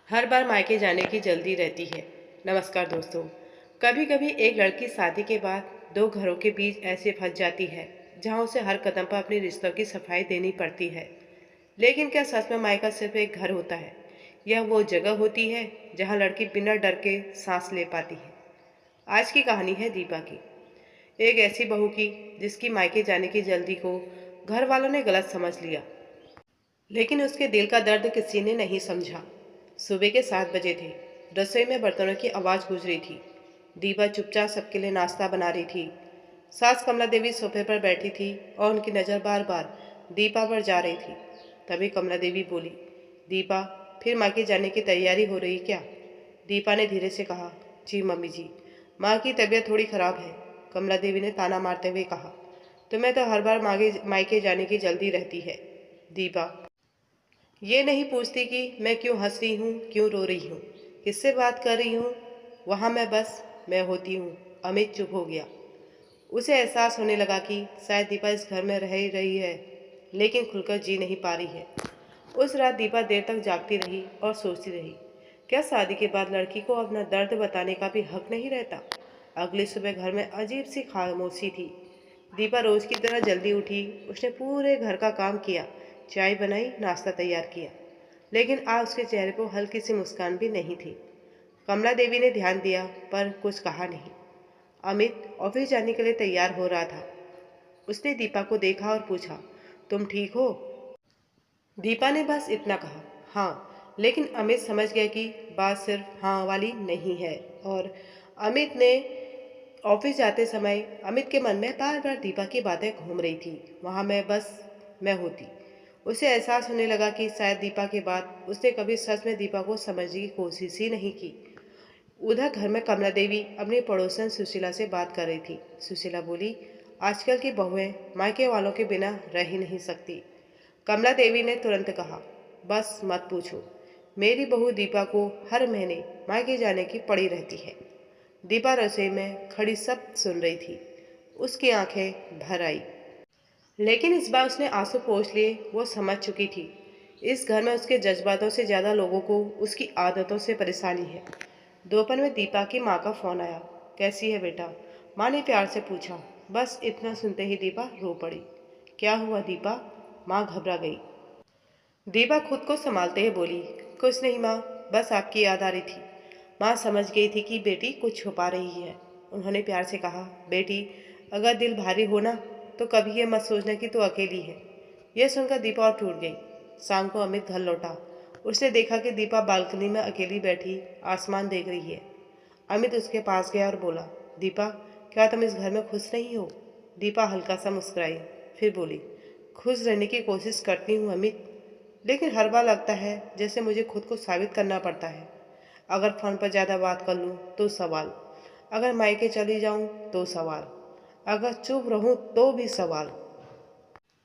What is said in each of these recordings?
हर बार मायके जाने की जल्दी रहती है। नमस्कार दोस्तों। कभी कभी एक लड़की शादी के बाद दो घरों के बीच ऐसे फंस जाती है जहां उसे हर कदम पर अपने रिश्तों की सफाई देनी पड़ती है। लेकिन क्या सच में मायका सिर्फ एक घर होता है? यह वो जगह होती है जहां लड़की बिना डर के सांस ले पाती है। आज की कहानी है दीपा की, एक ऐसी बहू की जिसकी मायके जाने की जल्दी को घर वालों ने गलत समझ लिया, लेकिन उसके दिल का दर्द किसी ने नहीं समझा। सुबह के 7 बजे थे। रसोई में बर्तनों की आवाज़ गूंज रही थी। दीपा चुपचाप सबके लिए नाश्ता बना रही थी। सास कमला देवी सोफे पर बैठी थी और उनकी नज़र बार बार दीपा पर जा रही थी। तभी कमला देवी बोली, दीपा, फिर माँ के जाने की तैयारी हो रही क्या? दीपा ने धीरे से कहा, जी मम्मी जी, माँ की तबीयत थोड़ी खराब है। कमला देवी ने ताना मारते हुए कहा, तुम्हें तो हर बार मायके जाने की जल्दी रहती है। दीपा ये नहीं पूछती कि मैं क्यों हंस रही हूँ, क्यों रो रही हूँ, किससे बात कर रही हूँ। वहाँ मैं होती हूँ। अमित चुप हो गया। उसे एहसास होने लगा कि शायद दीपा इस घर में रह ही रही है, लेकिन खुलकर जी नहीं पा रही है। उस रात दीपा देर तक जागती रही और सोचती रही, क्या शादी के बाद लड़की को अपना दर्द बताने का भी हक नहीं रहता? अगली सुबह घर में अजीब सी खामोशी थी। दीपा रोज की तरह जल्दी उठी। उसने पूरे घर का काम किया, चाय बनाई, नाश्ता तैयार किया, लेकिन आज उसके चेहरे पर हल्की सी मुस्कान भी नहीं थी। कमला देवी ने ध्यान दिया पर कुछ कहा नहीं। अमित ऑफिस जाने के लिए तैयार हो रहा था। उसने दीपा को देखा और पूछा, तुम ठीक हो? दीपा ने बस इतना कहा, हाँ, लेकिन अमित समझ गया कि बात सिर्फ हाँ वाली नहीं है। और अमित ने ऑफिस जाते समय अमित के मन में बार बार दीपा की बातें घूम रही थी। वहाँ मैं होती। उसे एहसास होने लगा कि शायद दीपा के बाद उसने कभी सच में दीपा को समझने की कोशिश ही नहीं की। उधर घर में कमला देवी अपनी पड़ोसन सुशीला से बात कर रही थी। सुशीला बोली, आजकल की बहुएं मायके वालों के बिना रह ही नहीं सकती। कमला देवी ने तुरंत कहा, बस मत पूछो, मेरी बहू दीपा को हर महीने मायके जाने की पड़ी रहती है। दीपा रसोई में खड़ी सब सुन रही थी। उसकी आंखें भर आई, लेकिन इस बार उसने आंसू पोंछ लिए। वो समझ चुकी थी, इस घर में उसके जज्बातों से ज़्यादा लोगों को उसकी आदतों से परेशानी है। दोपहर में दीपा की माँ का फ़ोन आया। कैसी है बेटा? माँ ने प्यार से पूछा। बस इतना सुनते ही दीपा रो पड़ी। क्या हुआ दीपा? माँ घबरा गई। दीपा खुद को संभालते हुए बोली, कुछ नहीं माँ, बस आपकी याद आ रही थी। माँ समझ गई थी कि बेटी कुछ छुपा रही है। उन्होंने प्यार से कहा, बेटी, अगर दिल भारी हो ना तो कभी ये मत सोचना कि तू अकेली है। यह सुनकर दीपा और टूट गई। शाम को अमित घर लौटा। उसने देखा कि दीपा बालकनी में अकेली बैठी आसमान देख रही है। अमित उसके पास गया और बोला, दीपा, क्या तुम इस घर में खुश नहीं हो? दीपा हल्का सा मुस्कुराई, फिर बोली, खुश रहने की कोशिश करती हूँ अमित, लेकिन हर बार लगता है जैसे मुझे खुद को साबित करना पड़ता है। अगर फ़ोन पर ज़्यादा बात कर लूँ तो सवाल, अगर मायके चली जाऊँ तो सवाल, अगर चुप रहूँ तो भी सवाल।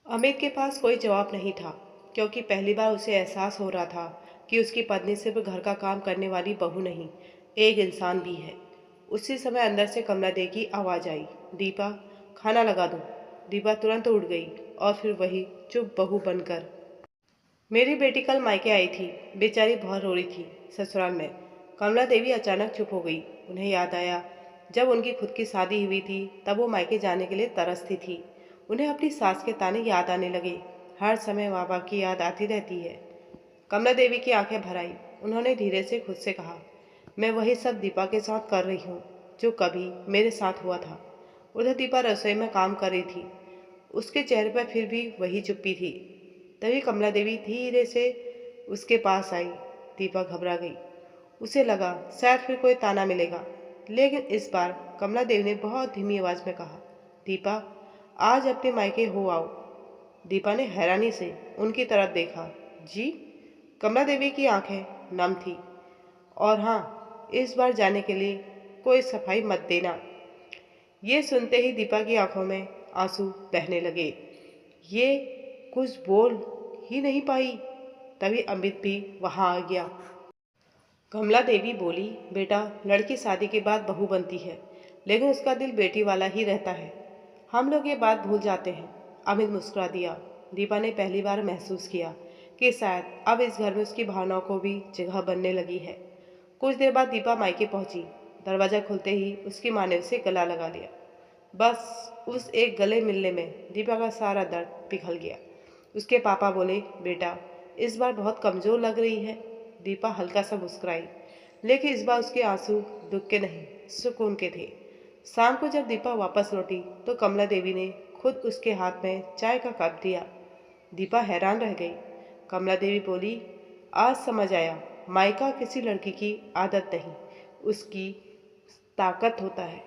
अमित के पास कोई जवाब नहीं था, क्योंकि पहली बार उसे एहसास हो रहा था कि उसकी पत्नी सिर्फ घर का काम करने वाली बहू नहीं, एक इंसान भी है। उसी समय अंदर से कमला दे की आवाज़ आई, दीपा, खाना लगा दो। दीपा तुरंत उठ गई और फिर वही चुप बहू बनकर। मेरी बेटी कल मायके आई थी, बेचारी बहुत रो रही थी ससुराल में। कमला देवी अचानक चुप हो गई। उन्हें याद आया, जब उनकी खुद की शादी हुई थी तब वो मायके जाने के लिए तरसती थी। उन्हें अपनी सास के ताने याद आने लगे। हर समय माँ बाप की याद आती रहती है। कमला देवी की आंखें भर आई। उन्होंने धीरे से खुद से कहा, मैं वही सब दीपा के साथ कर रही हूँ जो कभी मेरे साथ हुआ था। उधर दीपा रसोई में काम कर रही थी। उसके चेहरे पर फिर भी वही चुप्पी थी। तभी कमला देवी धीरे से उसके पास आई। दीपा घबरा गई। उसे लगा शायद फिर कोई ताना मिलेगा, लेकिन इस बार कमला देवी ने बहुत धीमी आवाज में कहा, दीपा, आज अपने मायके हो आओ। दीपा ने हैरानी से उनकी तरफ देखा। जी? कमला देवी की आंखें नम थी। और हाँ, इस बार जाने के लिए कोई सफाई मत देना। ये सुनते ही दीपा की आंखों में आंसू बहने लगे। ये कुछ बोल ही नहीं पाई। तभी अमित भी वहां आ गया। कमला देवी बोली, बेटा, लड़की शादी के बाद बहू बनती है, लेकिन उसका दिल बेटी वाला ही रहता है। हम लोग ये बात भूल जाते हैं। अमित मुस्कुरा दिया। दीपा ने पहली बार महसूस किया कि शायद अब इस घर में उसकी भावनाओं को भी जगह बनने लगी है। कुछ देर बाद दीपा मायके पहुंची। दरवाजा खुलते ही उसकी माँ ने उसे गला लगा लिया। बस उस एक गले मिलने में दीपा का सारा दर्द पिघल गया। उसके पापा बोले, बेटा इस बार बहुत कमज़ोर लग रही है। दीपा हल्का सा मुस्कुराई, लेकिन इस बार उसके आंसू दुख के नहीं, सुकून के थे। शाम को जब दीपा वापस लौटी तो कमला देवी ने खुद उसके हाथ में चाय का कप दिया। दीपा हैरान रह गई। कमला देवी बोली, आज समझ आया, मायका किसी लड़की की आदत नहीं, उसकी ताकत होता है।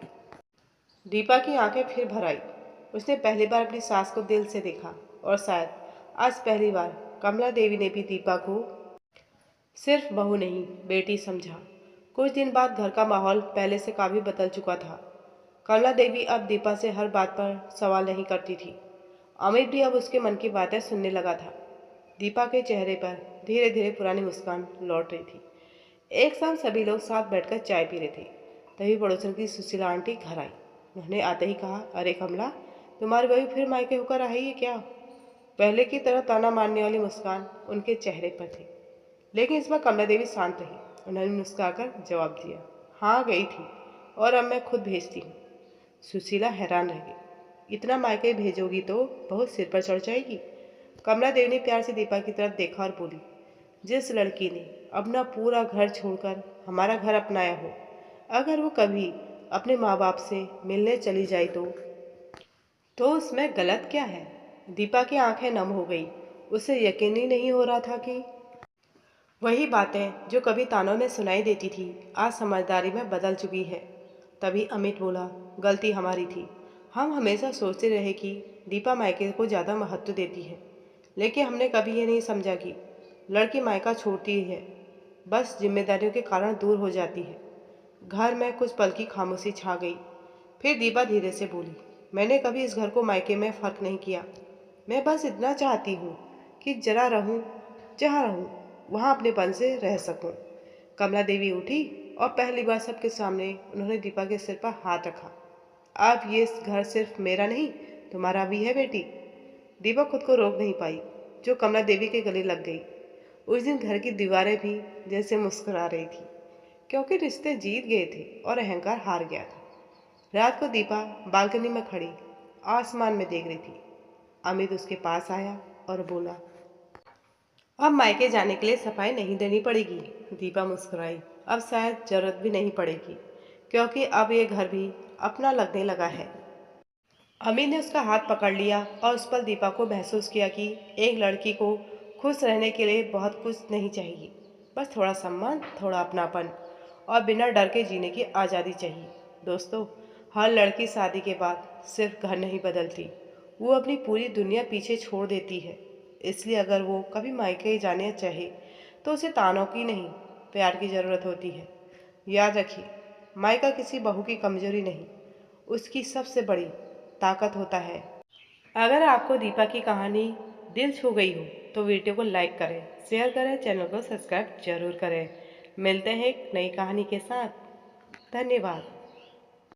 दीपा की आंखें फिर भर आई। उसने पहली बार अपनी सास को दिल से देखा और शायद आज पहली बार कमला देवी ने भी दीपा को सिर्फ बहू नहीं, बेटी समझा। कुछ दिन बाद घर का माहौल पहले से काफ़ी बदल चुका था। कमला देवी अब दीपा से हर बात पर सवाल नहीं करती थी। अमित भी अब उसके मन की बातें सुनने लगा था। दीपा के चेहरे पर धीरे धीरे पुरानी मुस्कान लौट रही थी। एक शाम सभी लोग साथ बैठकर चाय पी रहे थे। तभी पड़ोसन की सुशीला आंटी घर आई। उन्होंने आते ही कहा, अरे कमला, तुम्हारी बहू फिर मायके होकर आई है क्या? पहले की तरह ताना मारने वाली मुस्कान उनके चेहरे पर थी, लेकिन इस बार कमला देवी शांत रही। उन्होंने मुस्कुराकर जवाब दिया, हाँ गई थी, और अब मैं खुद भेजती हूँ। सुशीला हैरान रह गई, इतना मायके भेजोगी तो बहुत सिर पर चढ़ जाएगी। कमला देवी ने प्यार से दीपा की तरफ देखा और बोली, जिस लड़की ने अपना पूरा घर छोड़कर हमारा घर अपनाया हो, अगर वो कभी अपने माँ बाप से मिलने चली जाए तो उसमें गलत क्या है? दीपा की आंखें नम हो गई। उसे यकीन ही नहीं हो रहा था कि वही बातें जो कभी तानों में सुनाई देती थी आज समझदारी में बदल चुकी है। तभी अमित बोला, गलती हमारी थी। हम हमेशा सोचते रहे कि दीपा मायके को ज़्यादा महत्व देती है, लेकिन हमने कभी ये नहीं समझा कि लड़की मायका छोड़ती है बस जिम्मेदारियों के कारण दूर हो जाती है। घर में कुछ पल की खामोशी छा गई। फिर दीपा धीरे से बोली, मैंने कभी इस घर को मायके में फ़र्क नहीं किया। मैं बस इतना चाहती हूँ कि जरा रहूँ, जहाँ रहूँ वहाँ अपनेपन से रह सकूँ। कमला देवी उठी और पहली बार सबके सामने उन्होंने दीपा के सिर पर हाथ रखा। अब ये घर सिर्फ मेरा नहीं, तुम्हारा भी है बेटी। दीपा खुद को रोक नहीं पाई, जो कमला देवी के गले लग गई। उस दिन घर की दीवारें भी जैसे मुस्कुरा रही थी, क्योंकि रिश्ते जीत गए थे और अहंकार हार गया था। रात को दीपा बालकनी में खड़ी आसमान में देख रही थी। अमित उसके पास आया और बोला, अब मायके जाने के लिए सफाई नहीं देनी पड़ेगी। दीपा मुस्कुराई, अब शायद जरूरत भी नहीं पड़ेगी, क्योंकि अब ये घर भी अपना लगने लगा है। अमित ने उसका हाथ पकड़ लिया और उस पर दीपा को महसूस किया कि एक लड़की को खुश रहने के लिए बहुत कुछ नहीं चाहिए, बस थोड़ा सम्मान, थोड़ा अपनापन और बिना डर के जीने की आज़ादी चाहिए। दोस्तों, हर लड़की शादी के बाद सिर्फ घर नहीं बदलती, वो अपनी पूरी दुनिया पीछे छोड़ देती है। इसलिए अगर वो कभी मायके जाने चाहे तो उसे तानों की नहीं, प्यार की ज़रूरत होती है। याद रखिए, मायका किसी बहू की कमजोरी नहीं, उसकी सबसे बड़ी ताकत होता है। अगर आपको दीपा की कहानी दिल छू गई हो तो वीडियो को लाइक करें, शेयर करें, चैनल को सब्सक्राइब जरूर करें। मिलते हैं एक नई कहानी के साथ। धन्यवाद।